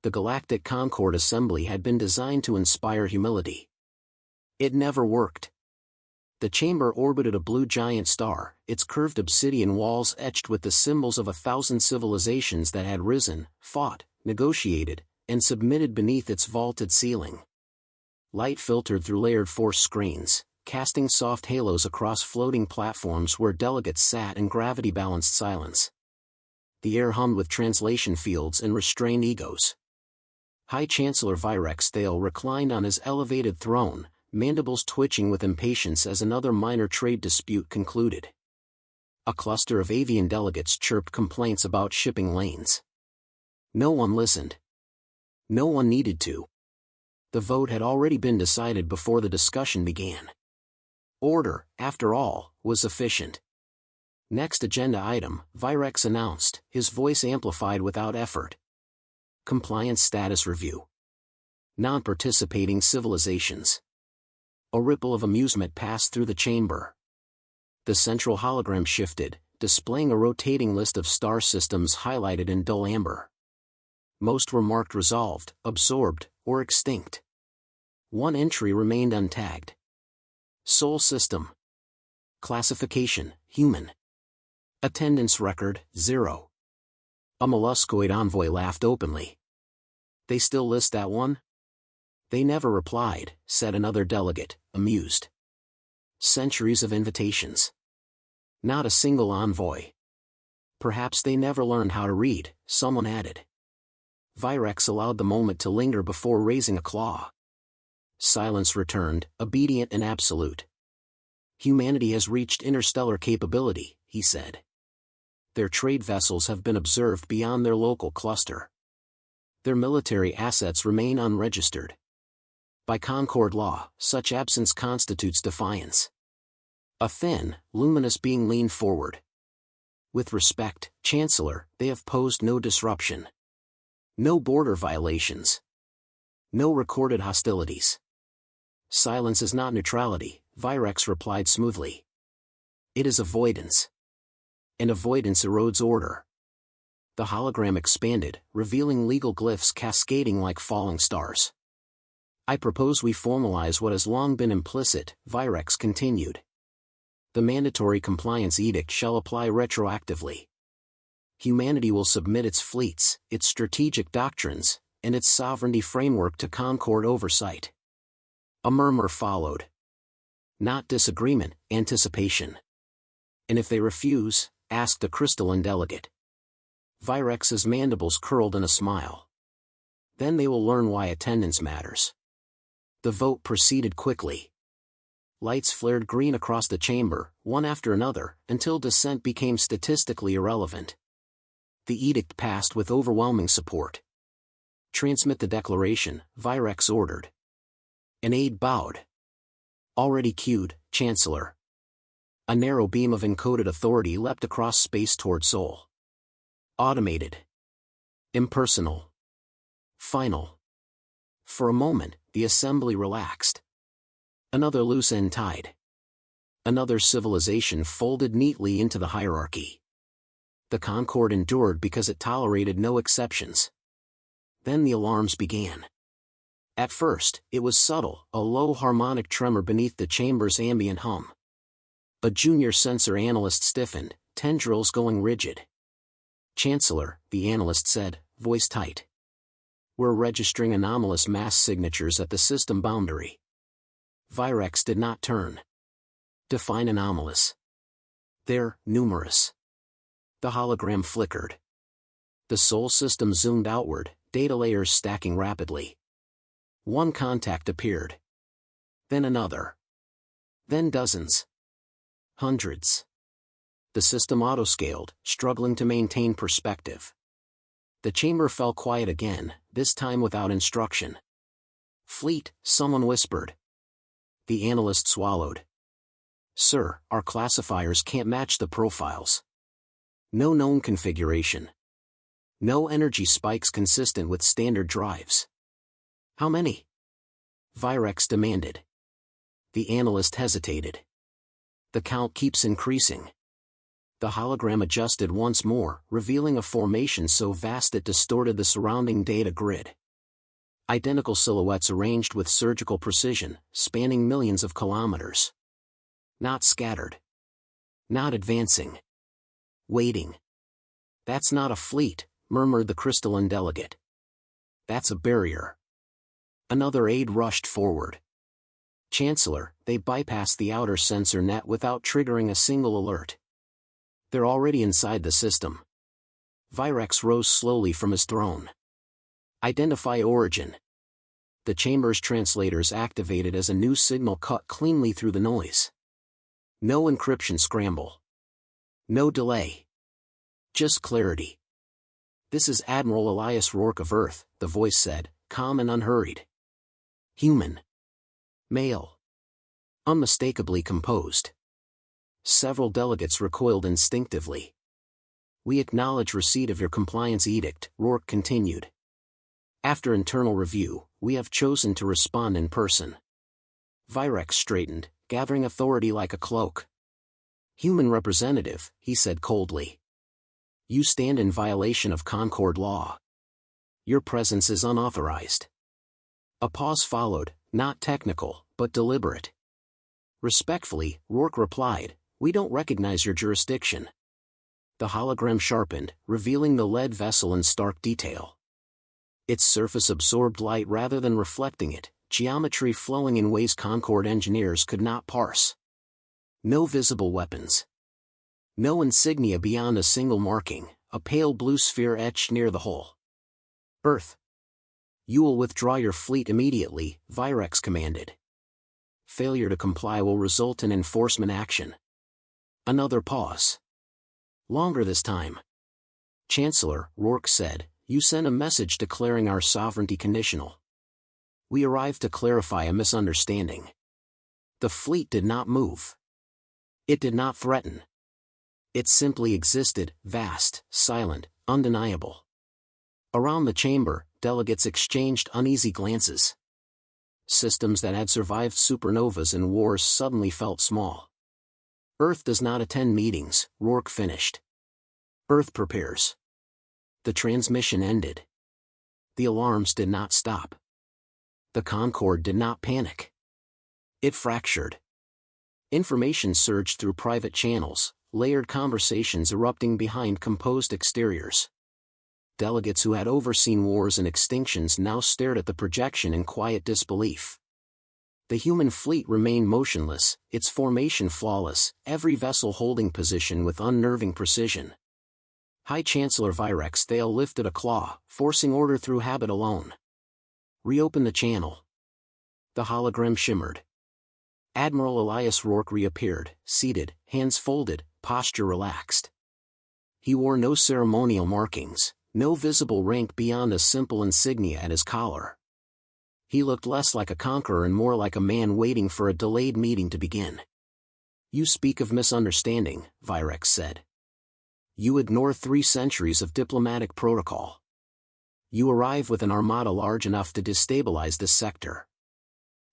The Galactic Concord assembly had been designed to inspire humility. It never worked. The chamber orbited a blue giant star, its curved obsidian walls etched with the symbols of 1,000 civilizations that had risen, fought, negotiated, and submitted beneath its vaulted ceiling. Light filtered through layered force screens, casting soft halos across floating platforms where delegates sat in gravity-balanced silence. The air hummed with translation fields and restrained egos. High Chancellor Virex Thale reclined on his elevated throne, mandibles twitching with impatience as another minor trade dispute concluded. A cluster of avian delegates chirped complaints about shipping lanes. No one listened. No one needed to. The vote had already been decided before the discussion began. Order, after all, was efficient. Next agenda item, Virex announced, his voice amplified without effort. Compliance status review. Non-participating civilizations. A ripple of amusement passed through the chamber. The central hologram shifted, displaying a rotating list of star systems highlighted in dull amber. Most were marked resolved, absorbed, or extinct. One entry remained untagged. Sol system. Classification, human. Attendance record, 0. A molluscoid envoy laughed openly. They still list that one? They never replied, said another delegate, amused. Centuries of invitations. Not a single envoy. Perhaps they never learned how to read, someone added. Virex allowed the moment to linger before raising a claw. Silence returned, obedient and absolute. Humanity has reached interstellar capability, he said. Their trade vessels have been observed beyond their local cluster. Their military assets remain unregistered. By Concord law, such absence constitutes defiance. A thin, luminous being leaned forward. With respect, Chancellor, they have posed no disruption. No border violations. No recorded hostilities. Silence is not neutrality, Virex replied smoothly. It is avoidance. And avoidance erodes order. The hologram expanded, revealing legal glyphs cascading like falling stars. I propose we formalize what has long been implicit, Virex continued. The mandatory compliance edict shall apply retroactively. Humanity will submit its fleets, its strategic doctrines, and its sovereignty framework to Concord oversight. A murmur followed. Not disagreement, anticipation. And if they refuse, asked the crystalline delegate. Virex's mandibles curled in a smile. Then they will learn why attendance matters. The vote proceeded quickly. Lights flared green across the chamber, one after another, until dissent became statistically irrelevant. The edict passed with overwhelming support. Transmit the declaration, Virex ordered. An aide bowed. Already queued, Chancellor. A narrow beam of encoded authority leapt across space toward Sol. Automated. Impersonal. Final. For a moment, the assembly relaxed. Another loose end tied. Another civilization folded neatly into the hierarchy. The Concord endured because it tolerated no exceptions. Then the alarms began. At first, it was subtle, a low harmonic tremor beneath the chamber's ambient hum. A junior sensor analyst stiffened, tendrils going rigid. Chancellor, the analyst said, voice tight. We're registering anomalous mass signatures at the system boundary. Virex did not turn. Define anomalous. They're numerous. The hologram flickered. The Sol system zoomed outward, data layers stacking rapidly. One contact appeared. Then another. Then dozens. Hundreds. The system autoscaled, struggling to maintain perspective. The chamber fell quiet again, this time without instruction. Fleet, someone whispered. The analyst swallowed. Sir, our classifiers can't match the profiles. No known configuration. No energy spikes consistent with standard drives. How many? Virex demanded. The analyst hesitated. The count keeps increasing. The hologram adjusted once more, revealing a formation so vast it distorted the surrounding data grid. Identical silhouettes arranged with surgical precision, spanning millions of kilometers. Not scattered. Not advancing. Waiting. "That's not a fleet," murmured the crystalline delegate. "That's a barrier." Another aide rushed forward. "Chancellor, they bypassed the outer sensor net without triggering a single alert. They're already inside the system." Virex rose slowly from his throne. "Identify origin." The chamber's translators activated as a new signal cut cleanly through the noise. No encryption scramble. No delay. Just clarity. "This is Admiral Elias Rourke of Earth," the voice said, calm and unhurried. Human. Male. Unmistakably composed. Several delegates recoiled instinctively. "We acknowledge receipt of your compliance edict," Rourke continued. "After internal review, we have chosen to respond in person." Virex straightened, gathering authority like a cloak. "Human representative," he said coldly. "You stand in violation of Concord law. Your presence is unauthorized." A pause followed, not technical, but deliberate. Respectfully, Rourke replied, "We don't recognize your jurisdiction." The hologram sharpened, revealing the lead vessel in stark detail. Its surface absorbed light rather than reflecting it, geometry flowing in ways Concord engineers could not parse. No visible weapons. No insignia beyond a single marking, a pale blue sphere etched near the hull. "Earth. You will withdraw your fleet immediately," Virex commanded. "Failure to comply will result in enforcement action." Another pause. Longer this time. "Chancellor," Rourke said, "you sent a message declaring our sovereignty conditional. We arrived to clarify a misunderstanding. The fleet did not move. It did not threaten. It simply existed, vast, silent, undeniable." Around the chamber, delegates exchanged uneasy glances. Systems that had survived supernovas and wars suddenly felt small. "Earth does not attend meetings," Rourke finished. "Earth prepares." The transmission ended. The alarms did not stop. The Concord did not panic. It fractured. Information surged through private channels, layered conversations erupting behind composed exteriors. Delegates who had overseen wars and extinctions now stared at the projection in quiet disbelief. The human fleet remained motionless, its formation flawless, every vessel holding position with unnerving precision. High Chancellor Virex Thale lifted a claw, forcing order through habit alone. "Reopen the channel." The hologram shimmered. Admiral Elias Rourke reappeared, seated, hands folded, posture relaxed. He wore no ceremonial markings, no visible rank beyond a simple insignia at his collar. He looked less like a conqueror and more like a man waiting for a delayed meeting to begin. "You speak of misunderstanding," Virex said. "You ignore 3 centuries of diplomatic protocol. You arrive with an armada large enough to destabilize this sector.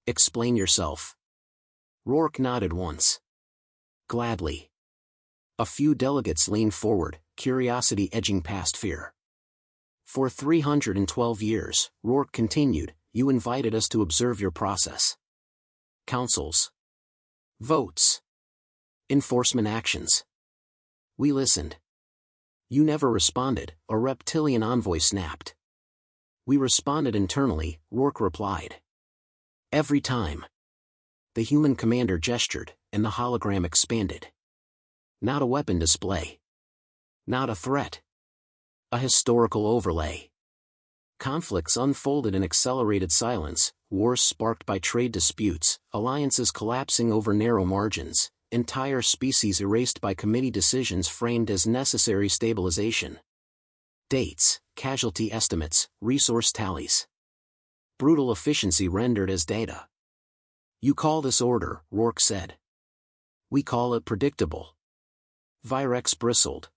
Explain yourself." Rourke nodded once. "Gladly." A few delegates leaned forward, curiosity edging past fear. "For 312 years, Rourke continued, you invited us to observe your process. Councils. Votes. Enforcement actions. We listened. You never responded," a reptilian envoy snapped. "We responded internally," Rourke replied. "Every time." The human commander gestured, and the hologram expanded. Not a weapon display. Not a threat. A historical overlay. Conflicts unfolded in accelerated silence, wars sparked by trade disputes, alliances collapsing over narrow margins, entire species erased by committee decisions framed as necessary stabilization. Dates, casualty estimates, resource tallies. Brutal efficiency rendered as data. "You call this order," Rourke said. "We call it predictable." Virex bristled.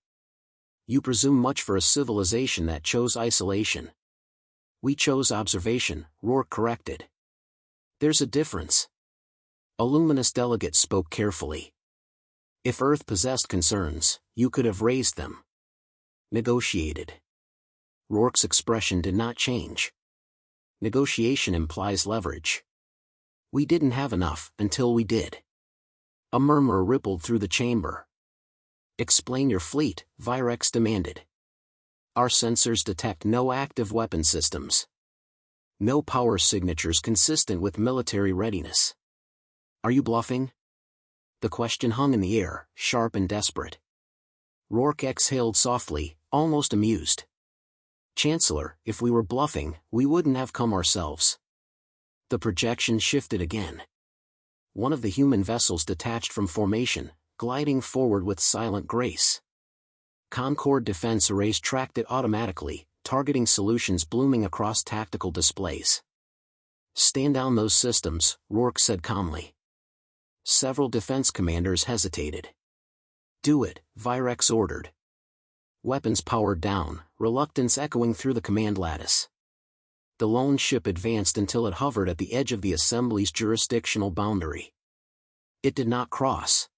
"You presume much for a civilization that chose isolation." "We chose observation," Rourke corrected. "There's a difference." A luminous delegate spoke carefully. If Earth possessed concerns, you could have raised them. Negotiated. Rourke's expression did not change. Negotiation implies leverage. We didn't have enough until we did. A murmur rippled through the chamber. Explain your fleet, Virex demanded. Our sensors detect no active weapon systems. No power signatures consistent with military readiness. Are you bluffing? The question hung in the air, sharp and desperate. Rourke exhaled softly, almost amused. Chancellor, if we were bluffing, we wouldn't have come ourselves. The projection shifted again. One of the human vessels detached from formation, gliding forward with silent grace. Concord defense arrays tracked it automatically, targeting solutions blooming across tactical displays. Stand down those systems, Rourke said calmly. Several defense commanders hesitated. Do it, Virex ordered. Weapons powered down, reluctance echoing through the command lattice. The lone ship advanced until it hovered at the edge of the Assembly's jurisdictional boundary. It did not cross.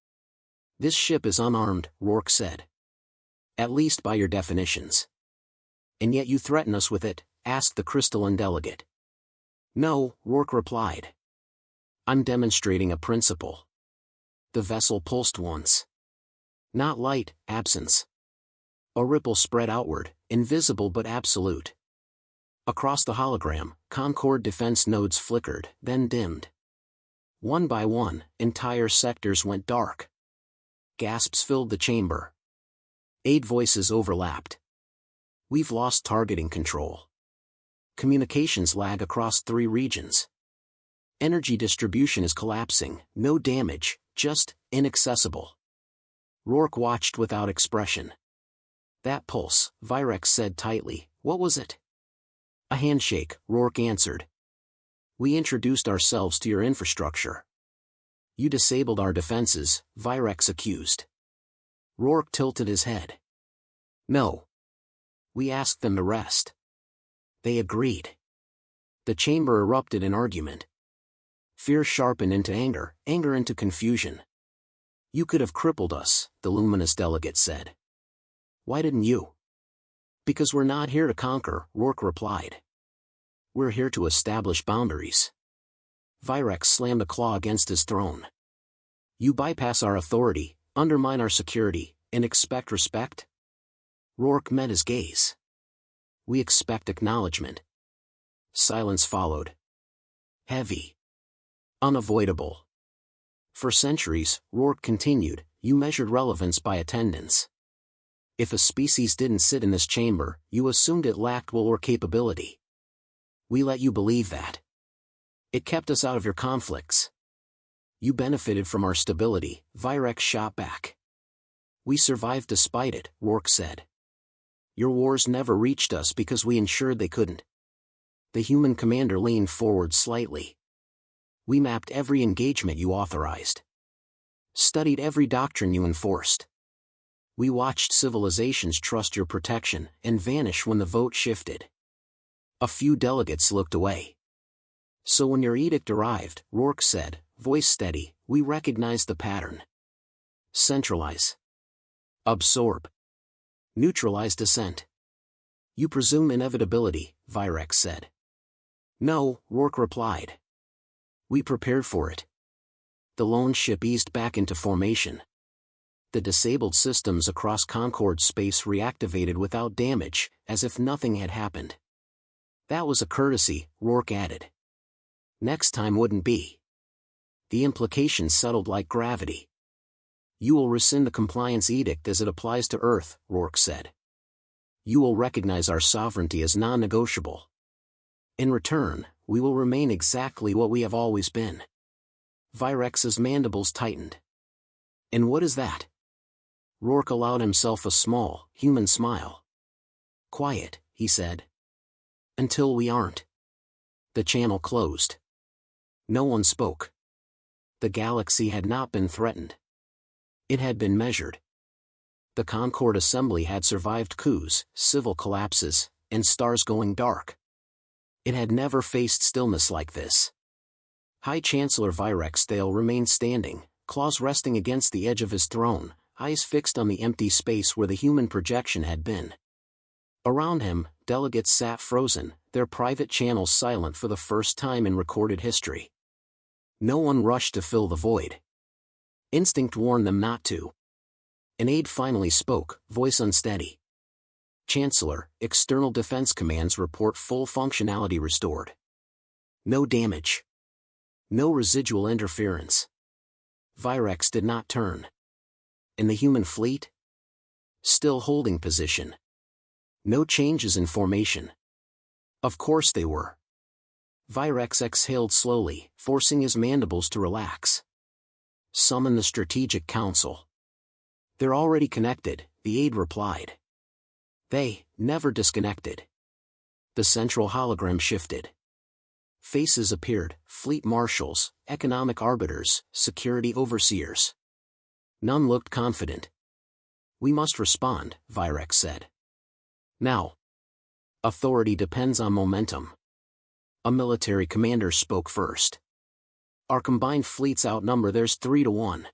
This ship is unarmed, Rourke said. At least by your definitions. And yet you threaten us with it, asked the crystalline delegate. No, Rourke replied. I'm demonstrating a principle. The vessel pulsed once. Not light, absence. A ripple spread outward, invisible but absolute. Across the hologram, Concord defense nodes flickered, then dimmed. One by one, entire sectors went dark. Gasps filled the chamber. 8 voices overlapped. We've lost targeting control. Communications lag across 3 regions. Energy distribution is collapsing, no damage, just inaccessible. Rourke watched without expression. That pulse, Virex said tightly, what was it? A handshake, Rourke answered. We introduced ourselves to your infrastructure. You disabled our defenses, Virex accused. Rourke tilted his head. No. We asked them to rest. They agreed. The chamber erupted in argument. Fear sharpened into anger, anger into confusion. You could have crippled us, the luminous delegate said. Why didn't you? Because we're not here to conquer, Rourke replied. We're here to establish boundaries. Virex slammed a claw against his throne. You bypass our authority, undermine our security, and expect respect? Rourke met his gaze. We expect acknowledgement. Silence followed. Heavy. Unavoidable. For centuries, Rourke continued, you measured relevance by attendance. If a species didn't sit in this chamber, you assumed it lacked will or capability. We let you believe that. It kept us out of your conflicts. You benefited from our stability, Virex shot back. We survived despite it, Rourke said. Your wars never reached us because we ensured they couldn't. The human commander leaned forward slightly. We mapped every engagement you authorized. Studied every doctrine you enforced. We watched civilizations trust your protection and vanish when the vote shifted. A few delegates looked away. So when your edict arrived, Rourke said, voice steady, we recognized the pattern. Centralize. Absorb. Neutralize dissent. You presume inevitability, Virex said. No, Rourke replied. We prepared for it. The lone ship eased back into formation. The disabled systems across Concord space reactivated without damage, as if nothing had happened. That was a courtesy, Rourke added. Next time wouldn't be. The implication settled like gravity. You will rescind the compliance edict as it applies to Earth, Rourke said. You will recognize our sovereignty as non-negotiable. In return, we will remain exactly what we have always been. Virex's mandibles tightened. And what is that? Rourke allowed himself a small, human smile. Quiet, he said. Until we aren't. The channel closed. No one spoke. The galaxy had not been threatened. It had been measured. The Concord Assembly had survived coups, civil collapses, and stars going dark. It had never faced stillness like this. High Chancellor Virex Thale remained standing, claws resting against the edge of his throne, eyes fixed on the empty space where the human projection had been. Around him, delegates sat frozen, their private channels silent for the first time in recorded history. No one rushed to fill the void. Instinct warned them not to. An aide finally spoke, voice unsteady. "Chancellor, external defense commands report full functionality restored. No damage. No residual interference." Virex did not turn. "In the human fleet?" "Still holding position. No changes in formation." Of course they were. Virex exhaled slowly, forcing his mandibles to relax. "Summon the Strategic Council." "They're already connected," the aide replied. They, never disconnected. The central hologram shifted. Faces appeared, fleet marshals, economic arbiters, security overseers. None looked confident. "We must respond," Virex said. "Now." "Authority depends on momentum." A military commander spoke first. "Our combined fleets outnumber theirs 3-1.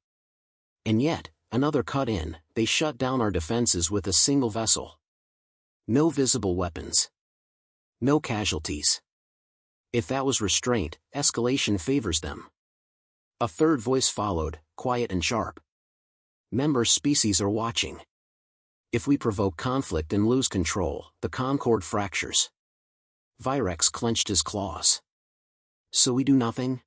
And yet," another cut in, "they shut down our defenses with a single vessel. No visible weapons. No casualties. If that was restraint, escalation favors them." A third voice followed, quiet and sharp. "Member species are watching. If we provoke conflict and lose control, the Concord fractures." Virex clenched his claws. "So we do nothing?"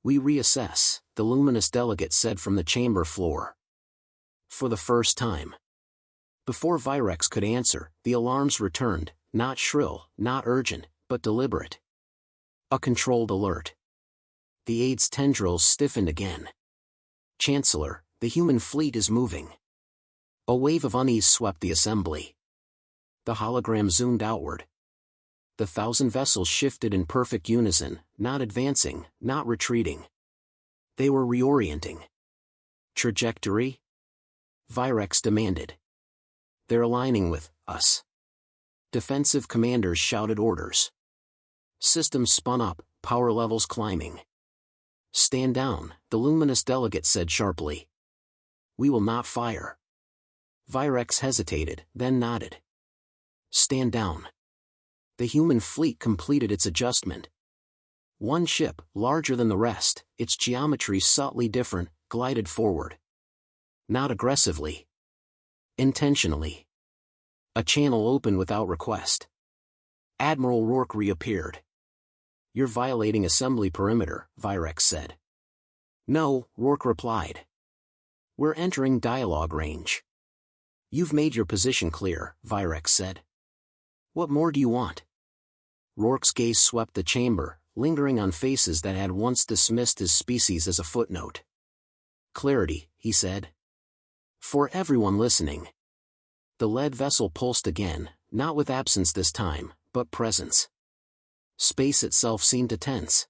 "We reassess," the luminous delegate said from the chamber floor. For the first time. Before Virex could answer, the alarms returned, not shrill, not urgent, but deliberate. A controlled alert. The aide's tendrils stiffened again. "Chancellor, the human fleet is moving." A wave of unease swept the assembly. The hologram zoomed outward. The 1,000 vessels shifted in perfect unison, not advancing, not retreating. They were reorienting. "Trajectory?" Virex demanded. "They're aligning with us." Defensive commanders shouted orders. Systems spun up, power levels climbing. "Stand down," the luminous delegate said sharply. "We will not fire." Virex hesitated, then nodded. "Stand down." The human fleet completed its adjustment. One ship, larger than the rest, its geometry subtly different, glided forward. Not aggressively. Intentionally. A channel opened without request. Admiral Rourke reappeared. "You're violating assembly perimeter," Virex said. "No," Rourke replied. "We're entering dialogue range." "You've made your position clear," Virex said. "What more do you want?" Rourke's gaze swept the chamber, lingering on faces that had once dismissed his species as a footnote. "Clarity," he said. "For everyone listening." The lead vessel pulsed again, not with absence this time, but presence. Space itself seemed to tense.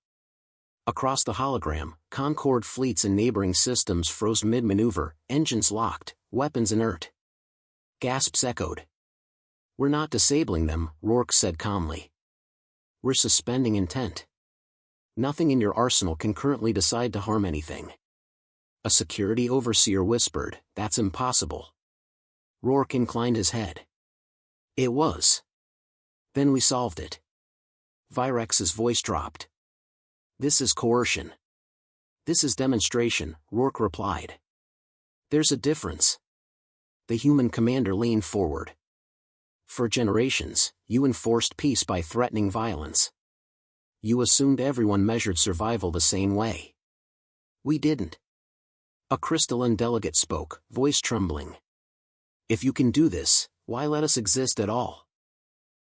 Across the hologram, Concord fleets and neighboring systems froze mid-maneuver, engines locked, weapons inert. Gasps echoed. "We're not disabling them," Rourke said calmly. "We're suspending intent. Nothing in your arsenal can currently decide to harm anything." A security overseer whispered, "That's impossible." Rourke inclined his head. "It was. Then we solved it." Virex's voice dropped. "This is coercion." "This is demonstration," Rourke replied. "There's a difference." The human commander leaned forward. "For generations, you enforced peace by threatening violence. You assumed everyone measured survival the same way. We didn't." A crystalline delegate spoke, voice trembling. "If you can do this, why let us exist at all?"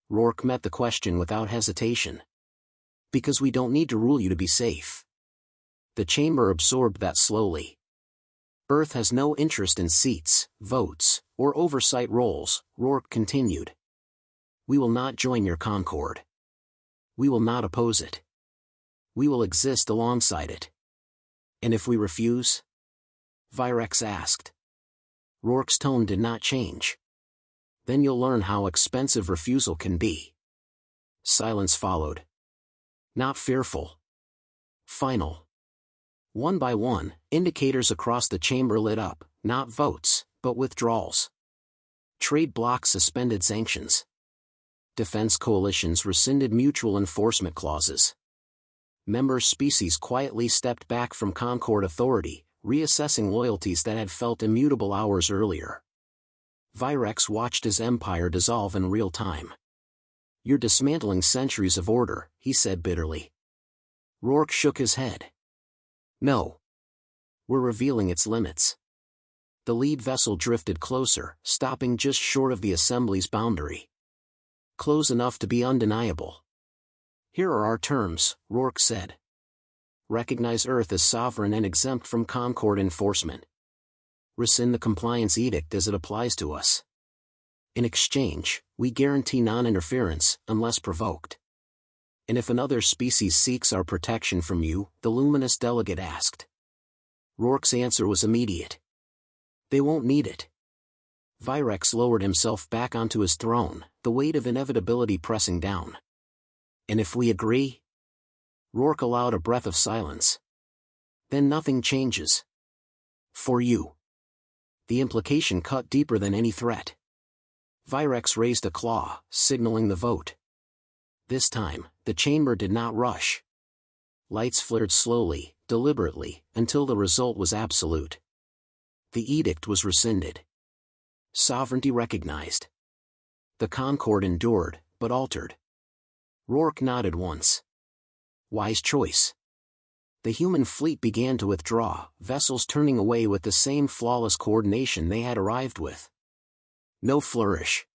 Rourke met the question without hesitation. "Because we don't need to rule you to be safe." The chamber absorbed that slowly. "Earth has no interest in seats, votes, or oversight roles," Rourke continued. "We will not join your Concord. We will not oppose it. We will exist alongside it." "And if we refuse?" Virex asked. Rourke's tone did not change. "Then you'll learn how expensive refusal can be." Silence followed. Not fearful. Final. One by one, indicators across the chamber lit up, not votes, but withdrawals. Trade blocs suspended sanctions. Defense coalitions rescinded mutual enforcement clauses. Member species quietly stepped back from Concord authority, reassessing loyalties that had felt immutable hours earlier. Virex watched his empire dissolve in real time. "You're dismantling centuries of order," he said bitterly. Rourke shook his head. "No. We're revealing its limits." The lead vessel drifted closer, stopping just short of the assembly's boundary. Close enough to be undeniable. "Here are our terms," Rourke said. "Recognize Earth as sovereign and exempt from Concord enforcement. Rescind the compliance edict as it applies to us. In exchange, we guarantee non-interference, unless provoked." "And if another species seeks our protection from you?" the luminous delegate asked. Rourke's answer was immediate. "They won't need it." Virex lowered himself back onto his throne, the weight of inevitability pressing down. "And if we agree?" Rourke allowed a breath of silence. "Then nothing changes. For you." The implication cut deeper than any threat. Virex raised a claw, signaling the vote. This time, the chamber did not rush. Lights flared slowly, deliberately, until the result was absolute. The edict was rescinded. Sovereignty recognized. The Concord endured, but altered. Rourke nodded once. Wise choice. The human fleet began to withdraw, vessels turning away with the same flawless coordination they had arrived with. No flourish.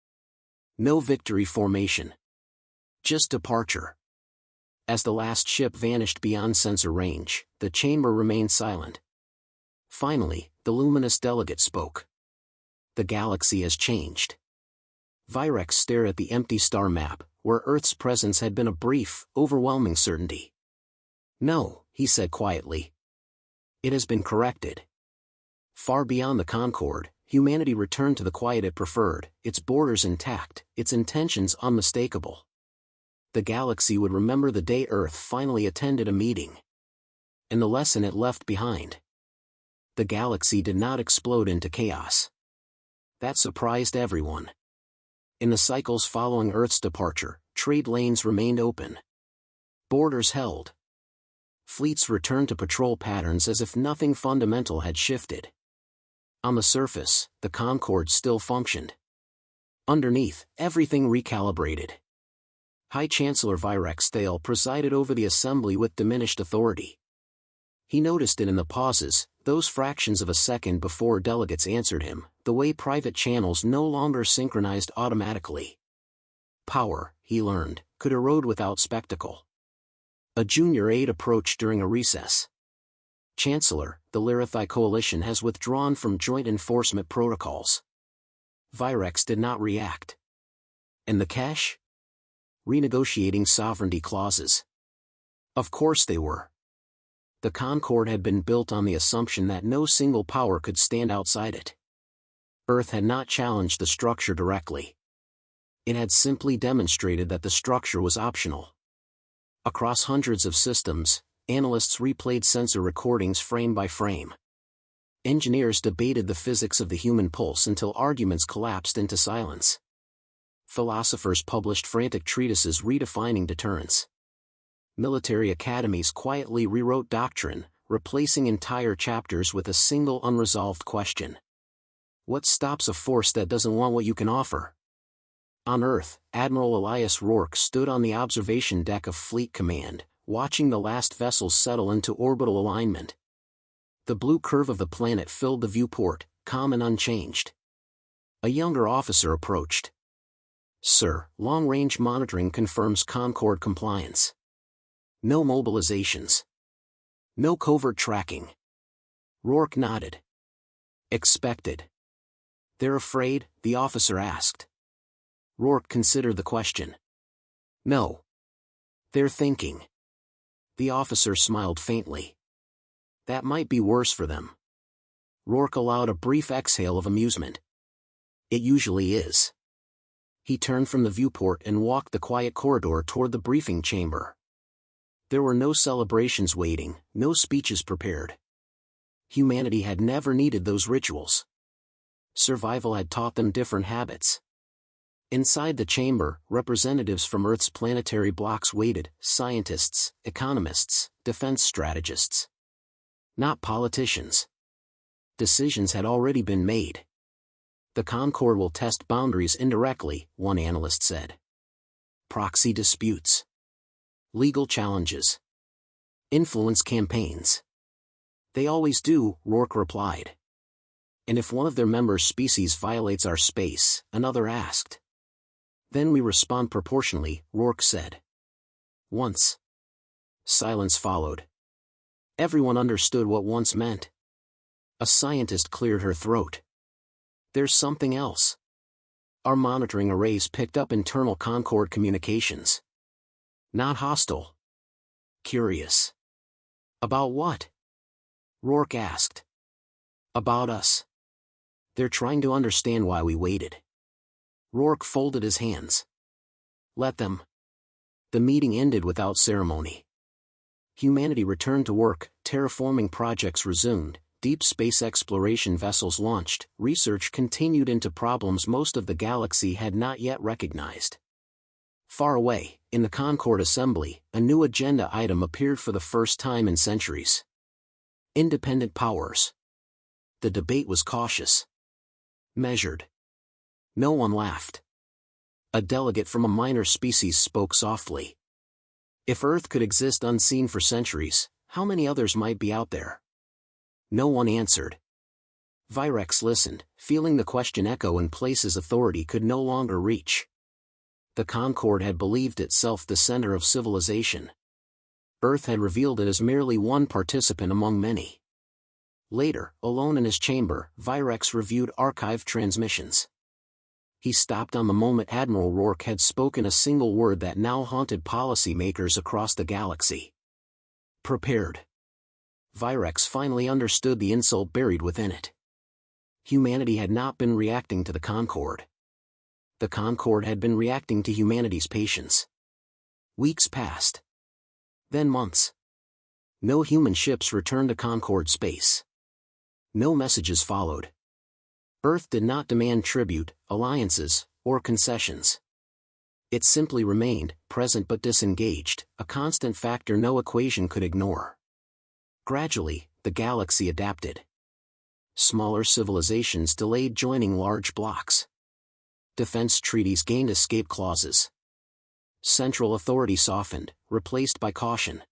No victory formation. Just departure. As the last ship vanished beyond sensor range, the chamber remained silent. Finally, the luminous delegate spoke. "The galaxy has changed." Virex stared at the empty star map, where Earth's presence had been a brief, overwhelming certainty. "No," he said quietly. "It has been corrected." Far beyond the Concord, humanity returned to the quiet it preferred, its borders intact, its intentions unmistakable. The galaxy would remember the day Earth finally attended a meeting. And the lesson it left behind. The galaxy did not explode into chaos. That surprised everyone. In the cycles following Earth's departure, trade lanes remained open. Borders held. Fleets returned to patrol patterns as if nothing fundamental had shifted. On the surface, the Concord still functioned. Underneath, everything recalibrated. High Chancellor Virex Thale presided over the assembly with diminished authority. He noticed it in the pauses, those fractions of a second before delegates answered him, the way private channels no longer synchronized automatically. Power, he learned, could erode without spectacle. A junior aide approached during a recess. "Chancellor, the Lyrathi Coalition has withdrawn from joint enforcement protocols." Virex did not react. "And the cash?" "Renegotiating sovereignty clauses." Of course they were. The Concord had been built on the assumption that no single power could stand outside it. Earth had not challenged the structure directly. It had simply demonstrated that the structure was optional. Across hundreds of systems, analysts replayed sensor recordings frame by frame. Engineers debated the physics of the human pulse until arguments collapsed into silence. Philosophers published frantic treatises redefining deterrence. Military academies quietly rewrote doctrine, replacing entire chapters with a single unresolved question. What stops a force that doesn't want what you can offer? On Earth, Admiral Elias Rourke stood on the observation deck of Fleet Command, watching the last vessels settle into orbital alignment. The blue curve of the planet filled the viewport, calm and unchanged. A younger officer approached. "Sir, long-range monitoring confirms Concord compliance. No mobilizations. No covert tracking." Rourke nodded. "Expected." "They're afraid?" the officer asked. Rourke considered the question. "No. They're thinking." The officer smiled faintly. "That might be worse for them." Rourke allowed a brief exhale of amusement. "It usually is." He turned from the viewport and walked the quiet corridor toward the briefing chamber. There were no celebrations waiting, no speeches prepared. Humanity had never needed those rituals. Survival had taught them different habits. Inside the chamber, representatives from Earth's planetary blocks waited, scientists, economists, defense strategists. Not politicians. Decisions had already been made. The Concord will test boundaries indirectly, one analyst said. Proxy disputes. Legal challenges. Influence campaigns. They always do, Rourke replied. And if one of their member species violates our space, another asked. Then we respond proportionally, Rourke said. Once. Silence followed. Everyone understood what once meant. A scientist cleared her throat. There's something else. Our monitoring arrays picked up internal Concord communications. Not hostile. Curious. About what? Rourke asked. About us. They're trying to understand why we waited. Rourke folded his hands. Let them. The meeting ended without ceremony. Humanity returned to work, terraforming projects resumed, deep space exploration vessels launched, research continued into problems most of the galaxy had not yet recognized. Far away, in the Concord assembly, a new agenda item appeared for the first time in centuries. Independent powers. The debate was cautious. Measured. No one laughed. A delegate from a minor species spoke softly. If Earth could exist unseen for centuries, how many others might be out there? No one answered. Virex listened, feeling the question echo in places authority could no longer reach. The Concord had believed itself the center of civilization. Earth had revealed it as merely one participant among many. Later, alone in his chamber, Virex reviewed archived transmissions. He stopped on the moment Admiral Rourke had spoken a single word that now haunted policymakers across the galaxy. Prepared. Virex finally understood the insult buried within it. Humanity had not been reacting to the Concord. The Concord had been reacting to humanity's patience. Weeks passed. Then months. No human ships returned to Concord space. No messages followed. Earth did not demand tribute, alliances, or concessions. It simply remained, present but disengaged, a constant factor no equation could ignore. Gradually, the galaxy adapted. Smaller civilizations delayed joining large blocks. Defense treaties gained escape clauses. Central authority softened, replaced by caution.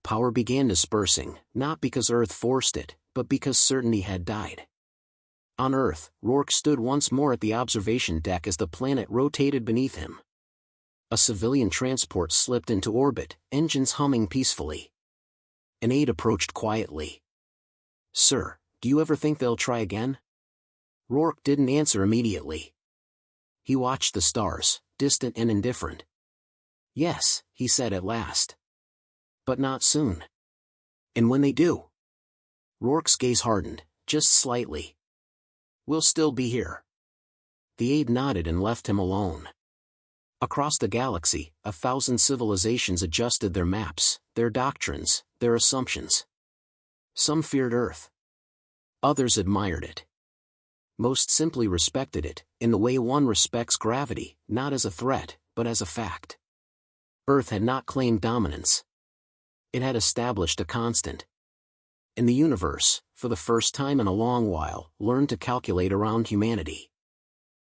Power began dispersing, not because Earth forced it, but because certainty had died. On Earth, Rourke stood once more at the observation deck as the planet rotated beneath him. A civilian transport slipped into orbit, engines humming peacefully. An aide approached quietly. Sir, do you ever think they'll try again? Rourke didn't answer immediately. He watched the stars, distant and indifferent. Yes, he said at last. But not soon. And when they do? Rourke's gaze hardened, just slightly. We'll still be here. The aide nodded and left him alone. Across the galaxy, 1,000 civilizations adjusted their maps, their doctrines, their assumptions. Some feared Earth. Others admired it. Most simply respected it, in the way one respects gravity, not as a threat, but as a fact. Earth had not claimed dominance. It had established a constant. In the universe, for the first time in a long while, learned to calculate around humanity.